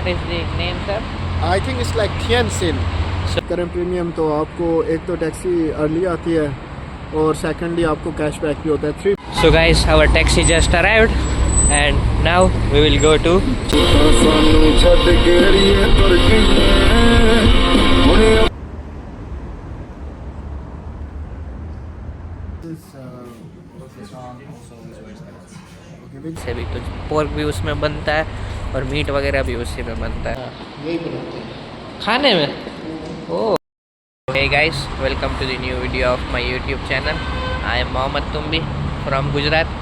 is the name, sir? I think it's like थियनसिन। करें premium तो आपको एक तो टैक्सी अर्ली आती है और सेकंडली आपको कैशबैक भी होता है 3। So guys, our taxi just arrived and now we will go to से भी तो पोर्क भी उसमें बनता है और मीट वगैरह भी उसी में बनता है यही बनाते हैं खाने में। ओह hey guys, welcome to the new video of my YouTube channel. I am Mohammad Tumbi from Gujarat,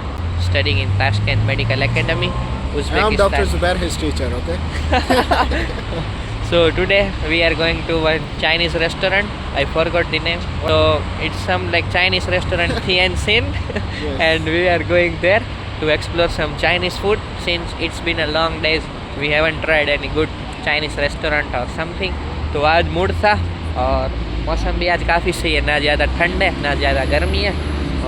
studying in Tashkent Medical Academy, Uzbekistan. I'm Dr. Zubair, his teacher, okay? So today we are going to one Chinese restaurant. I forgot the name. So it's some like Chinese restaurant Tianjin, Yes. and we are going there to explore some Chinese food since it's been a long days. We haven't tried any good Chinese restaurant or something. तो आज mood था और मौसम भी आज काफ़ी सही है, ना ज़्यादा ठंड है ना ज़्यादा गर्मी है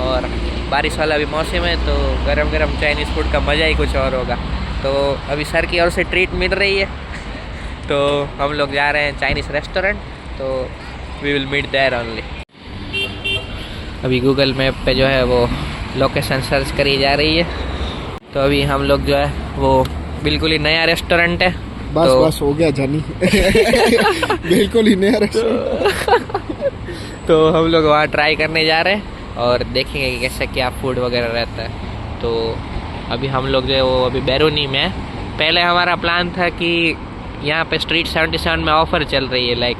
और बारिश वाला भी मौसम है, तो गरम गरम चाइनीज़ फूड का मज़ा ही कुछ और होगा। तो अभी सर की ओर से ट्रीट मिल रही है, तो हम लोग जा रहे हैं चाइनीज़ रेस्टोरेंट, तो we will meet there only. अभी गूगल मैप पे जो है वो लोकेशन सर्च करी जा रही है, तो अभी हम लोग जो है वो बिल्कुल ही नया रेस्टोरेंट है। बस तो बस हो गया जानी बिल्कुल ही नया रेस्टोरेंट। तो हम लोग वहाँ ट्राई करने जा रहे हैं और देखेंगे कि कैसे क्या फूड वगैरह रहता है। तो अभी हम लोग जो है वो अभी बैरूनी में है। पहले हमारा प्लान था कि यहाँ पे स्ट्रीट 77 में ऑफ़र चल रही है, लाइक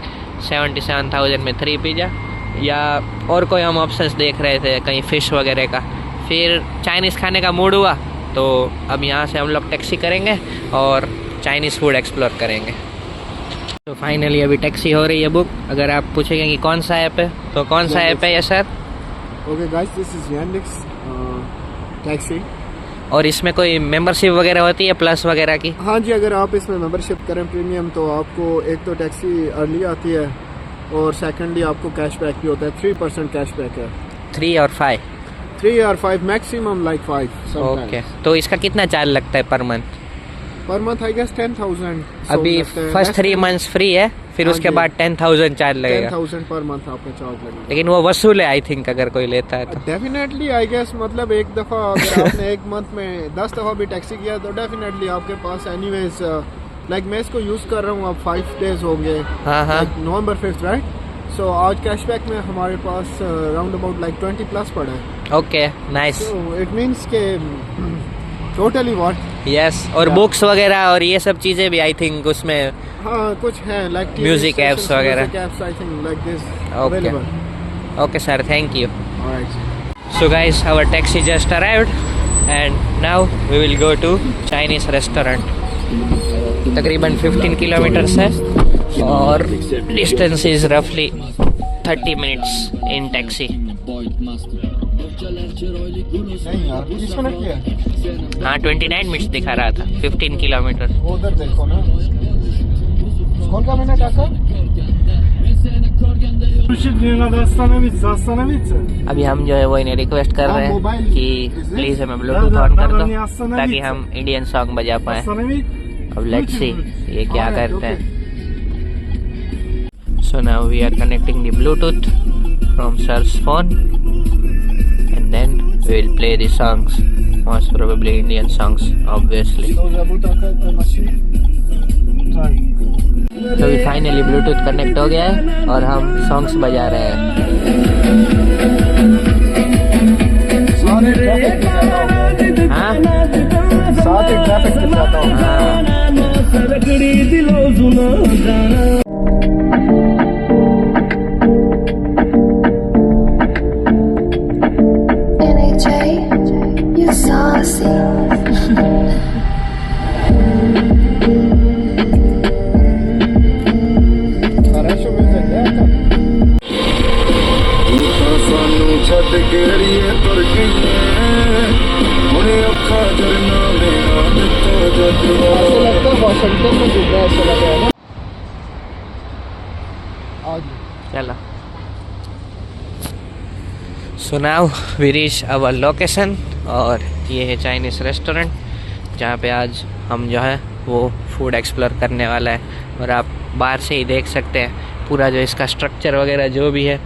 77,000 में 3 पिज़्ज़ा, या और कोई हम ऑप्शंस देख रहे थे कहीं फ़िश वगैरह का। फिर चाइनीज़ खाने का मूड हुआ, तो अब यहाँ से हम लोग टैक्सी करेंगे और चाइनीज़ फूड एक्सप्लोर करेंगे। तो फाइनली अभी टैक्सी हो रही है बुक। अगर आप पूछेंगे कि कौन सा ऐप है, तो कौन सा ऐप है ये sir? Okay guys, this is Yandex taxi. और इसमें कोई मेंबरशिप वगैरह होती है प्लस वगैरह की? हाँ जी, अगर आप इसमें मेंबरशिप करें प्रीमियम तो आपको एक तो टैक्सी अर्ली आती है और सेकंडली आपको कैशबैक भी होता है। 3% कैशबैक है। 3 और 5? 3 और 5 मैक्सिमम, लाइक 5। ओके, तो इसका कितना चार्ज लगता है per month? Per month I guess 10,000। अभी फर्स्ट 3 मंथ्स फ्री है, फिर हाँ उसके जी। बाद 10,000 चार्ज लगेगा। 10,000 पर मंथ आपका चार्ज लगेगा। लेकिन वो वसूल है आई थिंक, अगर कोई लेता है तो। डेफिनेटली आई गेस, मतलब एक दफ़ा अगर आपने एक मंथ में 10 दफ़ा भी टैक्सी किया तो डेफिनेटली आपके पास एनीवेज, लाइक मैं इसको यूज़ कर रहा हूँ अब 5 डेज हो गए। हाँ हाँ, नवंबर 5 राइट। सो आज कैशबैक में हमारे पास राउंड अबाउट लाइक 20+ पड़ा है। Okay nice. So it means के टोटली व्हाट। यस, और बुक्स वगैरह और ये सब चीज़ें भी आई थिंक उसमें। हाँ कुछ है लाइक Music apps वगैरह। I think like this okay available. Okay sir, thank you. Alright. So guys, our taxi just arrived and now we will go to Chinese restaurant. तकरीबन 15 किलोमीटर्स है और distance is रफली 30 minutes in taxi. नहीं यार, 20 minute किया। हाँ 29 minutes दिखा रहा था, 15 किलोमीटर। उधर देखो ना, कौन का मिनट आका? अभी हम जो है वो इन्हें रिक्वेस्ट कर रहे हैं कि प्लीज हमें ब्लूटूथ ऑन कर दो ताकि हम इंडियन सॉन्ग बजा पाए। अब लेट्स सी ये क्या करते हैं। So now we are connecting the Bluetooth from sir's phone and then we will play the songs, most probably Indian songs obviously. तो अभी फाइनली ब्लूटूथ कनेक्ट हो गया है और हम सॉन्ग्स बजा रहे हैं। हाँ साथ ही ट्रैफिक में जाता हूँ। You saucy. चलो। So now we reach our location और ये है चाइनीज़ रेस्टोरेंट जहाँ पे आज हम जो है वो फूड एक्सप्लोर करने वाला है। और आप बाहर से ही देख सकते हैं पूरा जो इसका स्ट्रक्चर वगैरह जो भी है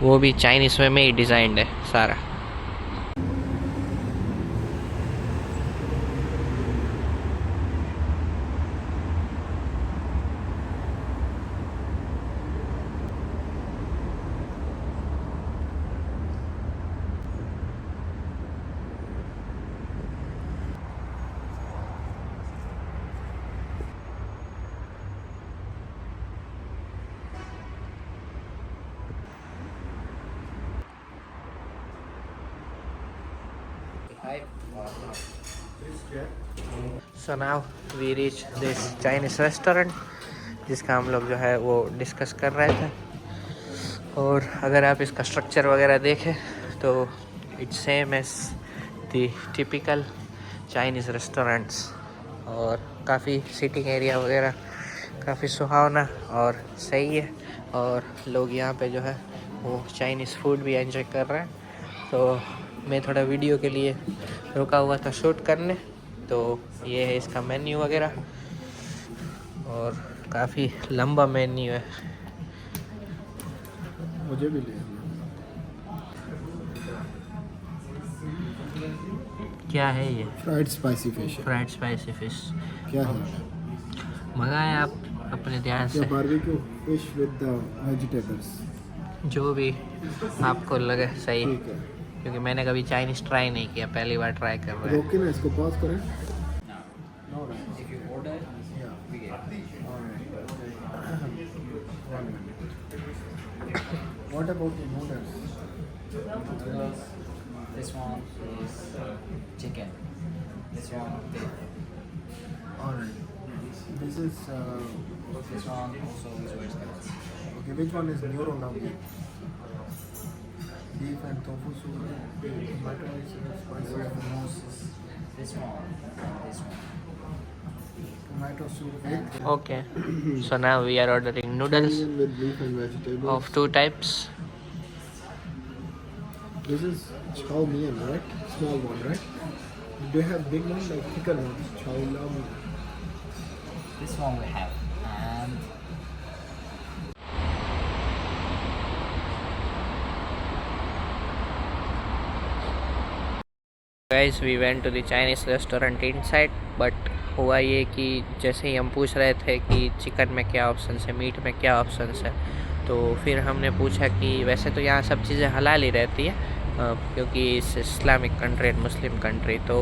वो भी चाइनीज़ वे में ही डिज़ाइंड है सारा। So now we reach this Chinese restaurant जिसका हम लोग जो है वो डिस्कस कर रहे थे। और अगर आप इसका स्ट्रक्चर वगैरह देखें तो it's same as the typical Chinese restaurants. और काफ़ी सीटिंग एरिया वगैरह काफ़ी सुहावना और सही है। और लोग यहाँ पे जो है वो चाइनीज़ फूड भी एंजॉय कर रहे हैं। तो मैं थोड़ा वीडियो के लिए रुका हुआ था शूट करने। तो ये है इसका मेन्यू वगैरह और काफ़ी लंबा मेन्यू है। मुझे भी ले क्या है ये? Fried spicy fish. Fried spicy fish क्या है? मंगाए आप अपने ध्यान से, barbecue fish with the vegetables, जो भी आपको लगे सही। ठीक है। क्योंकि मैंने कभी चाइनीज़ ट्राई नहीं किया, पहली बार ट्राई कर रहे हैं। रोके ना, इसको पॉज करें। What about the noodles? This one is chicken. This one beef. Alright. This is This one also is vegetables. okay. Which one is neuronami? Beef and tofu soup. Tomato is spicy. This one and this one. Tomato soup with Okay. So now we are ordering noodles onion with beef and vegetables. of two types. This is chow mein, right? Small one, right? Do you have big one like thicker ones? Chow mein. This one we have. And Guys, we went to the Chinese restaurant inside, but हुआ ये कि जैसे ही हम पूछ रहे थे कि chicken में क्या ऑप्शन है, मीट में क्या ऑप्शन है, तो फिर हमने पूछा कि वैसे तो यहाँ सब चीज़ें हलाल ही रहती है क्योंकि इस Islamic country and Muslim country, तो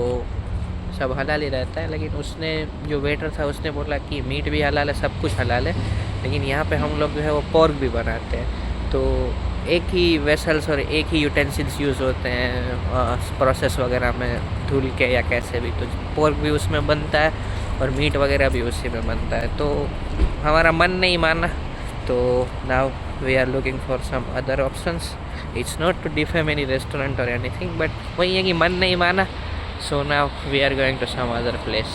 सब हलाल ही रहता है। लेकिन उसने जो वेटर था उसने बोला कि मीट भी हलाल है, सब कुछ हलाल है, लेकिन यहाँ पे हम लोग जो है वो पोर्क भी बनाते हैं। तो एक ही वेसल्स और एक ही यूटेंसिल्स यूज़ होते हैं प्रोसेस वगैरह में धुल के या कैसे भी, तो पोर्क भी उसमें बनता है और मीट वगैरह भी उसी में बनता है। तो हमारा मन नहीं माना, तो now we are looking for some other options. It's not to defame any restaurant और एनीथिंग, बट वही है कि मन नहीं माना। So now we are going to some other place.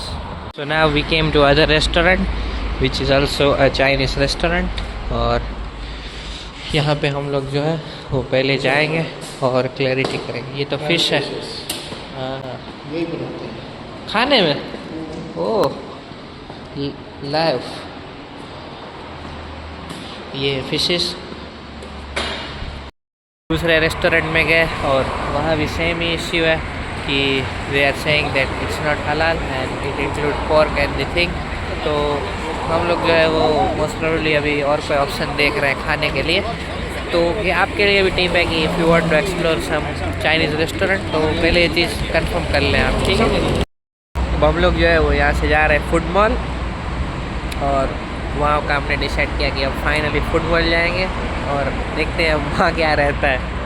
So now we came to other restaurant which is also a Chinese restaurant. और यहाँ पे हम लोग जो है वो पहले जाएंगे और क्लैरिटी करेंगे। ये तो फिश है, हाँ यही बनाते हैं खाने में। ओह लाइव ये फिशेस। दूसरे रेस्टोरेंट में गए और वहाँ भी सेम ही इश्यू है कि they are saying that it's not halal and it include pork and the thing. तो हम लोग जो है वो मोस्ट प्रोबेबली अभी और कोई ऑप्शन देख रहे हैं खाने के लिए। तो ये आपके लिए भी टिप है कि if you want to explore some Chinese restaurant तो पहले ये चीज़ कंफर्म कर लें आप, ठीक है। अब हम लोग जो है वो यहाँ से जा रहे हैं फूड मॉल और वहाँ का हमने डिसाइड किया कि अब फाइनली फुटबॉल जाएंगे और देखते हैं वहाँ क्या रहता है।